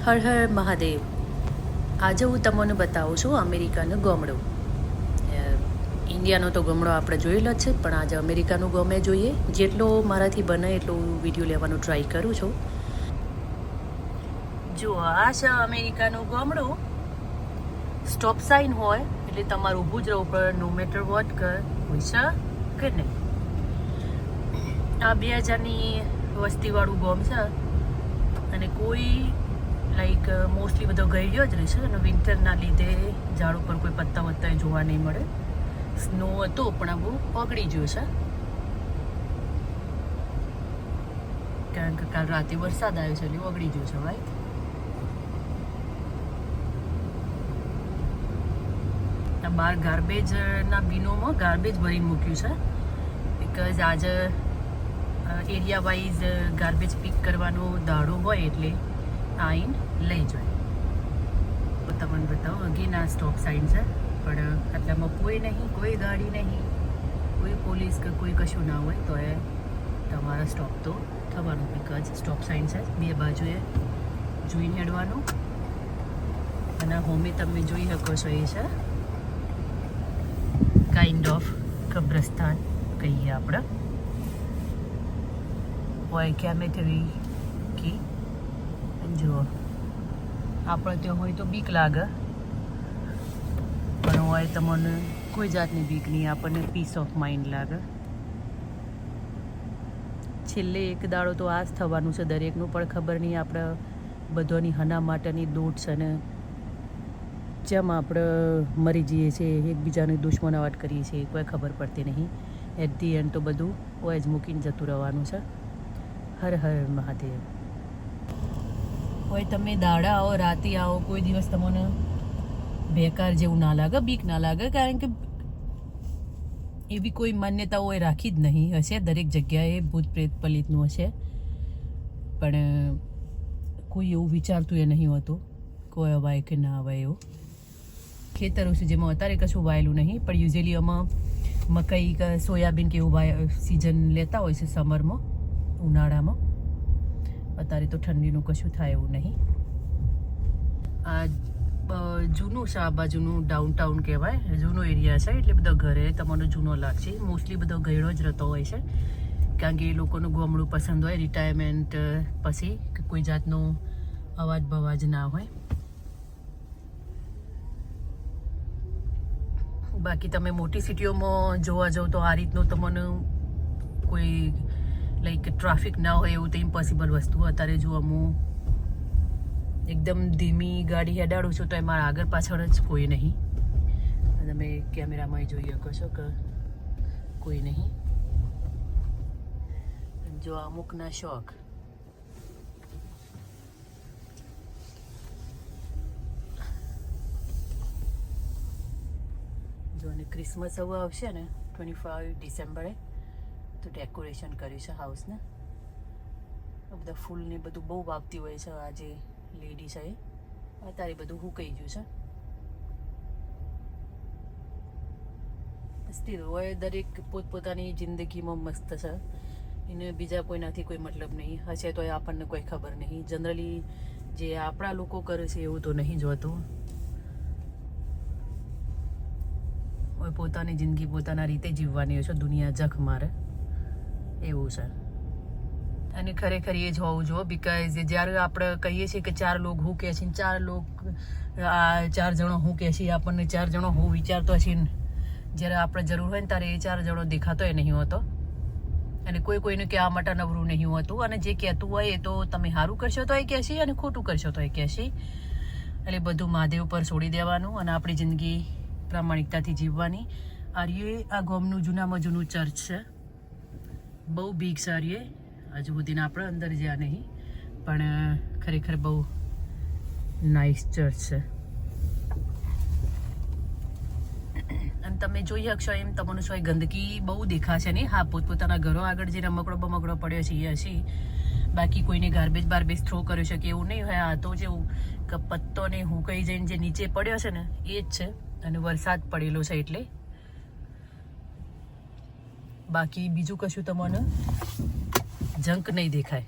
હર હર મહાદેવ. આજે હું તમને બતાવું છું અમેરિકાનું ગામડું. ઇન્ડિયાનો તો ગામડો આપણે જોયેલો જ છે, પણ આજે અમેરિકાનું ગામે જોઈએ. જેટલો મારાથી બને એટલો વિડીયો લેવાનો ટ્રાય કરું છું. જો આ છે અમેરિકાનું ગામડું. સ્ટોપ સાઇન હોય એટલે તમારે ઊભું જ રહેવું પડે, નો મેટર વોટ હોય છે કે નહીં. આ 2000ની વસ્તીવાળું ગામ છે અને કોઈ લાઈક મોસ્ટલી બધો ગઈ ગયો જ રહેશે અને વિન્ટરના લીધે ઝાડ ઉપર કોઈ પત્તા વત્તા જોવા નહીં મળે. સ્નો હતો પણ આ બહુ ઓગળી ગયો છે, કારણ કે કાલ રાતે વરસાદ આવ્યો છે એટલે ઓગળી ગયો છે. ભાઈ આ બહાર ગાર્બેજના બિનોમાં ગાર્બેજ ભરીને મૂક્યું છે, બિકોઝ આજે એરિયા વાઇઝ ગાર્બેજ પિક કરવાનો દાડો હોય એટલે આઈન લઈ જાય. તો તમને બતાવો અગેન આ સ્ટોપ સાઇન છે, પણ આટલામાં કોઈ નહીં, કોઈ ગાડી નહીં, કોઈ પોલીસ કે કોઈ કશું ના હોય તો એ તમારા સ્ટોપ તો થવાનું, બિકોઝ સ્ટોપ સાઇન છે. બે બાજુએ જોઈને હેડવાનું. અને હોમે તમે જોઈ શકો છો એ છે કાઇન્ડ ઓફ કબ્રસ્તાન કહીએ આપણે. હોય કેમેટરી કી જુઓ, આપણે ત્યાં હોય તો બીક લાગે, પણ હોય તમને કોઈ જાતની બીક નહીં, આપણને પીસ ઓફ માઇન્ડ લાગે. છેલ્લે એક દાડો તો આ જ થવાનું છે દરેકનું, પણ ખબર નહીં આપણે બધાની હના માટેની દોટ છે ને જેમ આપણે મરી જઈએ છીએ, એકબીજાની દુશ્મનાવટ કરીએ છીએ, કોઈ ખબર પડતી નહીં. એટ ધી એન્ડ તો બધું હોય જ મૂકીને જતું રહેવાનું છે. હર હર મહાદેવ. હોય તમે દાડા આવો, રાતે આવો, કોઈ દિવસ તમને બેકાર જેવું ના લાગે, બીક ના લાગે, કારણ કે એવી કોઈ માન્યતા હોય રાખી જ નહીં. હશે દરેક જગ્યાએ ભૂત પ્રેત પલિતનું હશે, પણ કોઈ એવું વિચારતું એ નહીં હોતું કોઈ અવાય કે ના અવાય એવું. ખેતરો છે જેમાં અત્યારે કશું વાયેલું નહીં, પણ યુઝ્યુઅલી આમાં મકાઈ કે સોયાબીન કે એવું સિઝન લેતા હોય છે સમરમાં, ઉનાળામાં. અત્યારે તો ઠંડીનું કશું થાય એવું નહીં. આ જૂનું છે, આ બાજુનું ડાઉનટાઉન કહેવાય, જૂનો એરિયા છે એટલે બધા ઘરે તમને જૂનો લાગશે. મોસ્ટલી બધો ગયડો જ રહેતો હોય છે, કારણ કે એ લોકોનું ગામડું પસંદ હોય. રિટાયરમેન્ટ પછી કે કોઈ જાતનો અવાજ બવાજ ના હોય. બાકી તમે મોટી સિટીઓમાં જોવા જાઓ તો આ રીતનું તમને કોઈ લાઈક ટ્રાફિક ના હોય એવું તો ઇમ્પોસિબલ વસ્તુ. અત્યારે જો હું એકદમ ધીમી ગાડી હેડાડું છું તો એ મારા આગળ પાછળ જ કોઈ નહીં. તમે કેમેરામાં જોઈ શકો છો કે કોઈ નહીં. જો અમુકના શોખ. જો અને ક્રિસમસ હવે આવશે ને 25 ડિસેમ્બરે, તો ડેકોરેશન કર્યું છે હાઉસને. બધા ફૂલ ને બધું બહુ વાવતી હોય છે આ જે લેડી છે એ. અત્યારે બધું હુકાઈ ગયું છે. સ્ટીલ હોય દરેક પોતપોતાની જિંદગીમાં મસ્ત છે, એને બીજા કોઈનાથી કોઈ મતલબ નહીં. હશે તો આપણને કોઈ ખબર નહીં. જનરલી જે આપણા લોકો કરે છે એવું તો નહીં જોતું. હોય પોતાની જિંદગી પોતાના રીતે જીવવાની હોય છે, દુનિયા જખ મારે એવું છે. અને ખરેખર એ જ હોવું જોઈએ, બિકોઝ જ્યારે આપણે કહીએ છીએ કે 4 લોકો હું કહે છે, 4 જણો હું કહે છે, આપણને 4 જણો હું વિચારતો હશે, જ્યારે આપણે જરૂર હોય ને ત્યારે એ 4 જણો દેખાતો એ નહીં હોતો. અને કોઈ કોઈને કહેવા માટે નવરું નહીં હોતું. અને જે કહેતું હોય એ તો તમે સારું કરશો તો એ કહેશે અને ખોટું કરશો તો એ કહેશે. એટલે બધું મહાદેવ પર છોડી દેવાનું અને આપણી જિંદગી પ્રામાણિકતાથી જીવવાની. આ ગામનું જૂનામાં જૂનું ચર્ચ છે, બહુ બિગ છે. હજુ સુધીને આપણે અંદર જ્યાં નહીં, પણ ખરેખર બહુ નાઇસ ચર્ચ છે. અને તમે જોઈ શકશો એમ તમને શું ગંદકી બહુ દેખાશે નહીં. હા, પોતપોતાના ઘરો આગળ જે રમકડો બમકડો પડ્યો છે એ હશે, બાકી કોઈને ગાર્બેજ બાર્બેજ થ્રો કર્યો છે કે એવું નહીં હોય. આ તો જેવું કે પત્તો ને હુકાઈ જઈને જે નીચે પડ્યો છે ને એ જ છે, અને વરસાદ પડેલો છે એટલે. બાકી બીજું કશું તમને જંક નહીં દેખાય.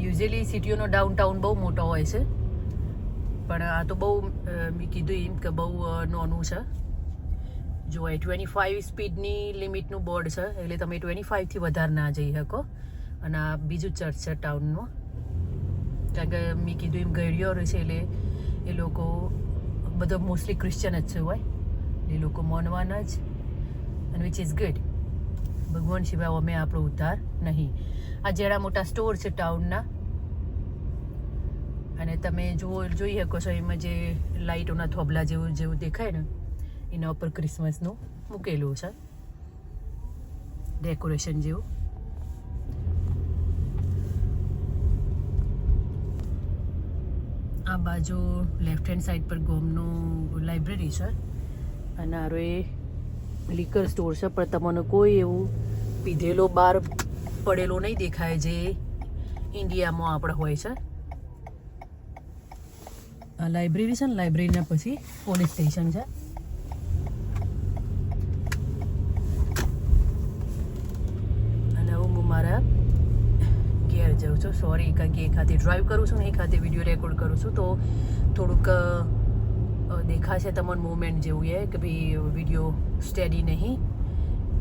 યુઝ્યુઅલી સિટીઓનો ડાઉનટાઉન બહુ મોટો હોય છે, પણ આ તો બહુ મેં કીધું એમ કે બહુ નાનું છે. જો એ 25 સ્પીડની લિમિટનું બોર્ડ છે એટલે તમે 25થી વધારે ના જઈ શકો. અને આ બીજું ચર્ચ છે ટાઉનનું, કારણ કે મેં કીધું એમ ગળીઓ છે એટલે એ લોકો બધો મોસ્ટલી ક્રિશ્ચન જ છે હોય, એ લોકો માનવાના જ, અને વિચ ઇઝ ગુડ. ભગવાન સિવાય અમે આપણો ઉદ્ધાર નહીં. આ જેડા મોટા સ્ટોર છે ટાઉનના, અને તમે જોઈ શકો છો એમાં જે લાઇટોના થોભલા જેવું દેખાય ને એના ઉપર ક્રિસમસનું મૂકેલું છે ડેકોરેશન જેવું. આ બાજુ લેફ્ટ હેન્ડ સાઈડ પર ગોમનું લાઇબ્રેરી છે, અને આરો એ લિકર સ્ટોર છે, પણ તમને કોઈ એવું પીધેલો બહાર પડેલો નહીં દેખાય જે ઇન્ડિયામાં આપણે હોય છે. આ લાઇબ્રેરી છે ને, લાઇબ્રેરીના પછી પોલીસ સ્ટેશન છે. અને હું મારા ઘેર જાઉં છું. સોરી, કારણ કે એક હાથે ડ્રાઈવ કરું છું ને એક હાથે વિડીયો રેકોર્ડ કરું છું, તો થોડુંક દેખાશે તમને મુવમેન્ટ જેવું એ કે ભાઈ વિડીયો સ્ટેડી નહીં,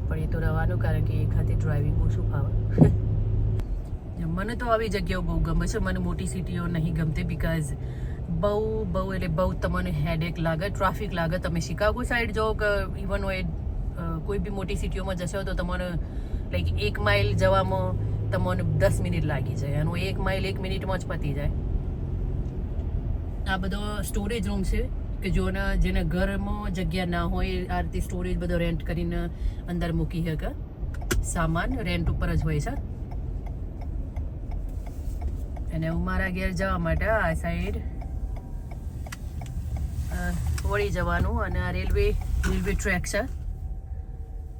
પણ એ તો રહેવાનું, કારણ કે એક હાથે ડ્રાઇવિંગ ઓછું ફાવે. મને તો આવી જગ્યાઓ બહુ ગમે છે. મને મોટી સિટીઓ નહીં ગમતી, બિકોઝ બહુ તમને હેડેક લાગે, ટ્રાફિક લાગે. તમે શિકાગો સાઈડ જાઓ કે ઇવન હોય કોઈ બી મોટી સિટીઓમાં જશો તો તમને લાઈક 1 માઇલ જવામાં તમને 10 મિનિટ લાગી જાય, અને 1 માઇલ 1 મિનિટમાં જ પતી જાય. આ બધો સ્ટોરેજ રૂમ છે કે જેના ઘરમાં જગ્યા ના હોય આ રીતે સ્ટોરેજ બધો રેન્ટ કરીને અંદર મૂકી શકે. સામાન રેન્ટ ઉપર જ હોય છે. અને હું મારા ઘેર જવા માટે આ સાઈડ વળી જવાનું, અને આ રેલવે ટ્રેક છે,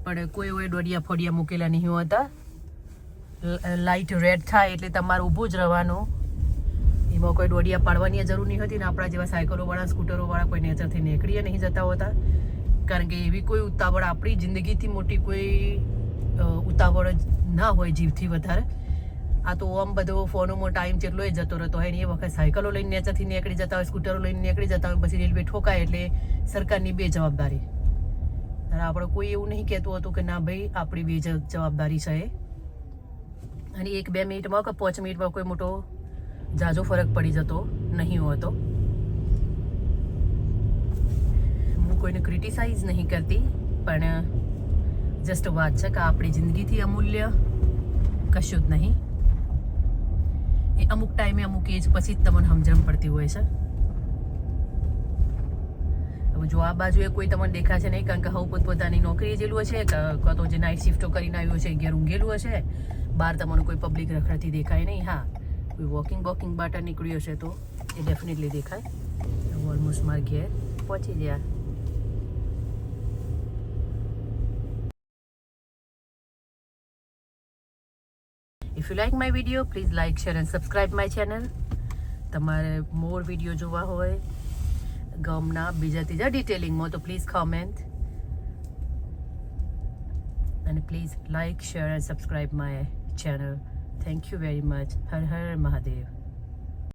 પણ કોઈ દોડિયા ફોડિયા મૂકેલા નહીં હોતા. લાઇટ રેડ થાય એટલે તમારે ઊભું જ રહેવાનું, એમાં કોઈ દોડિયા પાડવાની જરૂર નહીં હોતી. ને આપણા જેવા સાયકલોવાળા સ્કૂટરોવાળા કોઈ નેચરથી નીકળીએ નહીં જતા હોતા, કારણ કે એવી કોઈ ઉતાવળ આપણી જિંદગીથી મોટી કોઈ ઉતાવળ જ ના હોય જીવથી વધારે. આ તો આમ બધો ફોનોમાં ટાઈમ જેટલો જતો રહેતો હોય ને એ વખત સાયકલો લઈને નેચરથી નીકળી જતા હોય, સ્કૂટરો લઈને નીકળી જતા હોય, પછી રેલવે ઠોકાય એટલે સરકારની બે જવાબદારી. અને આપણે કોઈ એવું નહીં કહેતું હતું કે ના ભાઈ આપણી બે જવાબદારી છે એ. અને 1-2 મિનિટમાં કે 5 મિનિટમાં કોઈ મોટો ઝાઝો ફરક પડી જતો નહીં હોતો. હું કોઈને ક્રિટિસાઇઝ નહીં કરતી, પણ જસ્ટ વાત છે કે આપણી જિંદગીથી અમૂલ્ય કશું જ નહીં. એ અમુક ટાઈમે અમુક એજ પછી જ તમને સમજણ પડતી હોય છે. હવે જો આ બાજુએ કોઈ તમને દેખાશે નહીં, કારણ કે હવે પોતપોતાની નોકરી જેલું હશે, કાં તો જે નાઇટ શિફ્ટો કરીને આવ્યું છે ઘેર ઊંઘેલું હશે, બહાર તમને કોઈ પબ્લિક રખડતી દેખાય નહીં. હા, કોઈ વોકિંગ બહાર નીકળ્યું હશે તો એ ડેફિનેટલી દેખાય. ઓલમોસ્ટ મારા ઘેર પહોંચી ગયા. If you like my video, please like, share and subscribe my channel. તમારે મોર વિડીયો જોવા હોય ગામના બીજા ત્રીજા ડિટેલિંગમાં તો પ્લીઝ કોમેન્ટ, અને please like, share and subscribe my channel. Thank you very much. Har Har Mahadev.